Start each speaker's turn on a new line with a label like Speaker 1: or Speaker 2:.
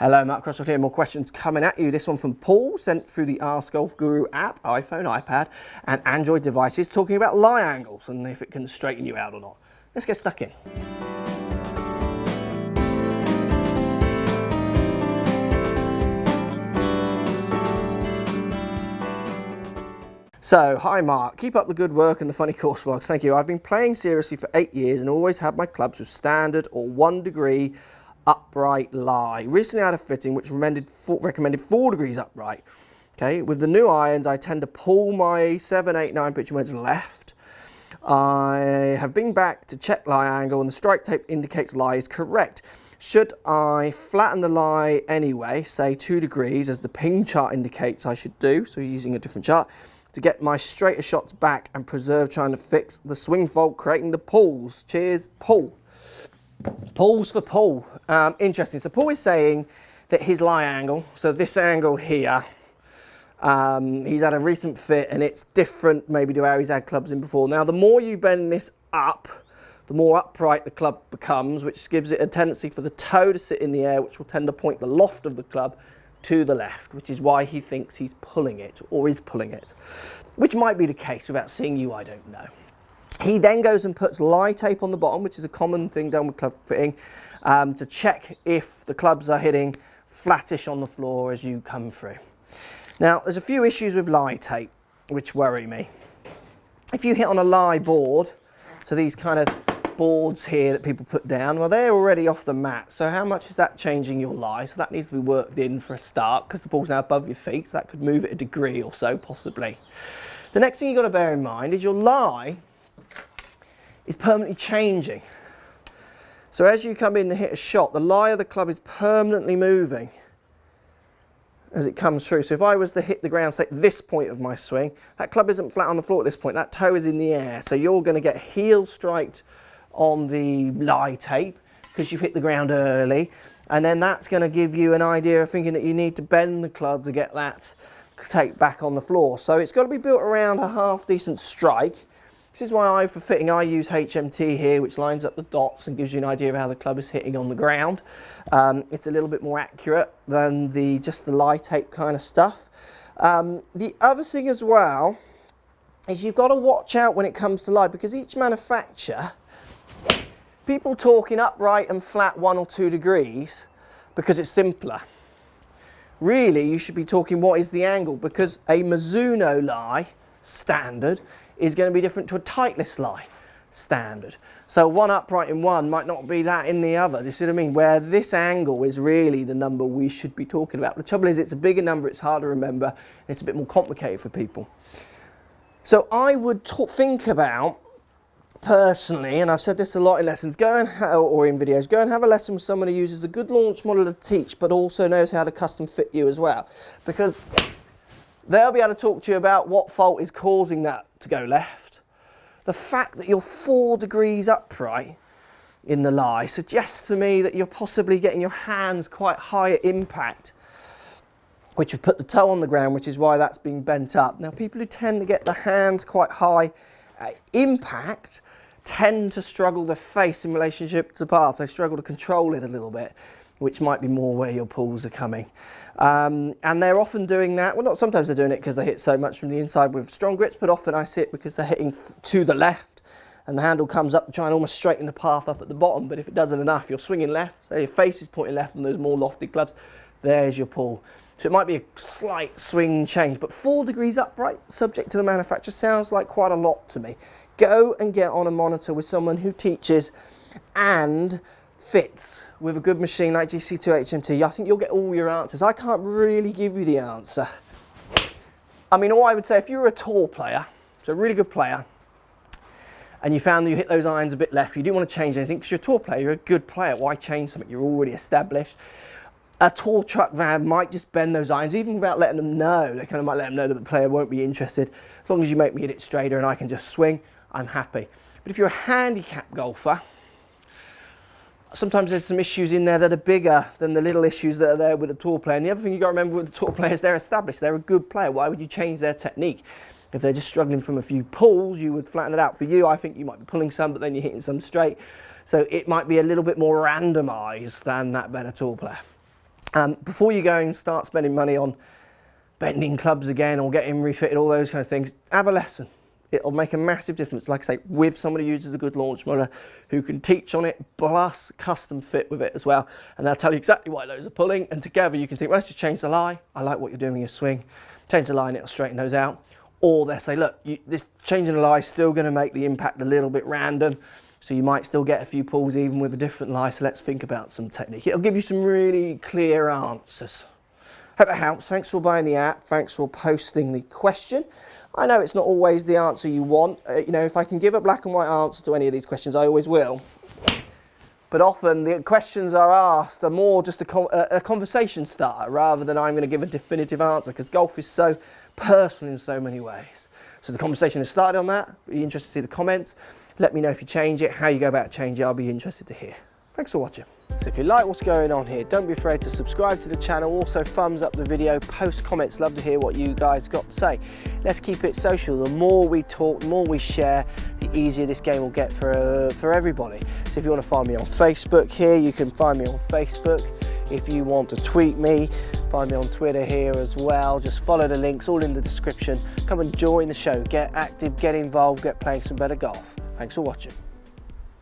Speaker 1: Hello, Mark Crossfield here. More questions coming at you. This one from Paul, sent through the AskGolfGuru app, iPhone, iPad and Android devices, talking about lie angles and if it can straighten you out or not. Let's get stuck in. So, hi Mark, keep up the good work and the funny course vlogs. Thank you. I've been playing seriously for 8 years and always had my clubs with standard or 1 degree upright lie. Recently I had a fitting which recommended 4 degrees upright. Okay, with the new irons I tend to pull my 7, 8, 9 pitching wedge left. I have been back to check lie angle and the strike tape indicates lie is correct. Should I flatten the lie anyway, say 2 degrees as the ping chart indicates I should do, so using a different chart, to get my straighter shots back and preserve trying to fix the swing fault, creating the pulls. Cheers, Paul. Pulls for Paul. Interesting. So Paul is saying that his lie angle, so this angle here, he's had a recent fit and it's different maybe to how he's had clubs in before. Now, the more you bend this up, the more upright the club becomes, which gives it a tendency for the toe to sit in the air, which will tend to point the loft of the club to the left, which is why he thinks he's pulling it or is pulling it, which might be the case. Without seeing you, I don't know. He then goes and puts lie tape on the bottom, which is a common thing done with club fitting, to check if the clubs are hitting flattish on the floor as you come through. Now, there's a few issues with lie tape which worry me. If you hit on a lie board, so these kind of boards here that people put down, well, they're already off the mat, so how much is that changing your lie? So that needs to be worked in for a start, because the ball's now above your feet, so that could move it a degree or so, possibly. The next thing you've got to bear in mind is your lie is permanently changing. So as you come in and hit a shot, the lie of the club is permanently moving as it comes through. So if I was to hit the ground, say at this point of my swing, that club isn't flat on the floor at this point, that toe is in the air. So you're going to get heel striked on the lie tape because you hit the ground early, and then that's going to give you an idea of thinking that you need to bend the club to get that tape back on the floor. So it's got to be built around a half decent strike. This is why for fitting I use HMT here, which lines up the dots and gives you an idea of how the club is hitting on the ground. It's a little bit more accurate than just the lie tape kind of stuff. The other thing as well is you've got to watch out when it comes to lie, because each manufacturer, people talking upright and flat 1 or 2 degrees because it's simpler. Really, you should be talking what is the angle, because a Mizuno lie standard is going to be different to a Titleist lie standard. So one upright in one might not be that in the other. Do you see what I mean? Where this angle is really the number we should be talking about. The trouble is it's a bigger number, it's hard to remember, and it's a bit more complicated for people. So I would think about, personally, and I've said this a lot in lessons, or in videos, go and have a lesson with someone who uses a good launch model to teach, but also knows how to custom fit you as well. Because they'll be able to talk to you about what fault is causing that to go left. The fact that you're 4 degrees upright in the lie suggests to me that you're possibly getting your hands quite high at impact, which would put the toe on the ground, which is why that's being bent up. Now, people who tend to get the hands quite high at impact tend to struggle to face in relationship to the path. They struggle to control it a little bit, which might be more where your pulls are coming. And they're often doing that, well, not sometimes they're doing it because they hit so much from the inside with strong grits, but often I see it because they're hitting to the left and the handle comes up to try and almost straighten the path up at the bottom. But if it doesn't enough, you're swinging left, so your face is pointing left on those more lofty clubs, there's your pull. So it might be a slight swing change, but 4 degrees upright, subject to the manufacturer, sounds like quite a lot to me. Go and get on a monitor with someone who teaches and fits with a good machine like GC2 HMT. I think you'll get all your answers. I can't really give you the answer. I mean, all I would say, if you're a tour player, so a really good player, and you found that you hit those irons a bit left, you didn't want to change anything because you're a tour player, you're a good player, why change something? You're already established. A tour truck van might just bend those irons, even without letting them know. They kind of might let them know that the player won't be interested. As long as you make me hit it straighter and I can just swing, I'm happy. But if you're a handicap golfer, sometimes there's some issues in there that are bigger than the little issues that are there with a tour player. And the other thing you've got to remember with the tour players, they're established. They're a good player. Why would you change their technique? If they're just struggling from a few pulls, you would flatten it out. For you, I think you might be pulling some, but then you're hitting some straight. So it might be a little bit more randomised than that better tour player. Before you go and start spending money on bending clubs again or getting refitted, all those kind of things, have a lesson. It'll make a massive difference, like I say, with somebody who uses a good launch motor, who can teach on it, plus custom fit with it as well. And they'll tell you exactly why those are pulling, and together you can think, well, let's just change the lie. I like what you're doing with your swing. Change the lie and it'll straighten those out. Or they'll say, look, this changing the lie is still going to make the impact a little bit random, so you might still get a few pulls even with a different lie, so let's think about some technique. It'll give you some really clear answers. Hope it helps. Thanks for buying the app. Thanks for posting the question. I know it's not always the answer you want. You know, if I can give a black and white answer to any of these questions, I always will. But often the questions are asked are more just a conversation starter rather than I'm going to give a definitive answer, because golf is so personal in so many ways. So the conversation has started on that. Be interested to see the comments. Let me know if you change it, how you go about changing it. I'll be interested to hear. Thanks for watching. So if you like what's going on here, don't be afraid to subscribe to the channel. Also thumbs up the video, post comments. Love to hear what you guys got to say. Let's keep it social. The more we talk, the more we share, the easier this game will get for everybody. So if you want to find me on Facebook here, you can find me on Facebook. If you want to tweet me, find me on Twitter here as well. Just follow the links, all in the description. Come and join the show. Get active, get involved, get playing some better golf. Thanks for watching.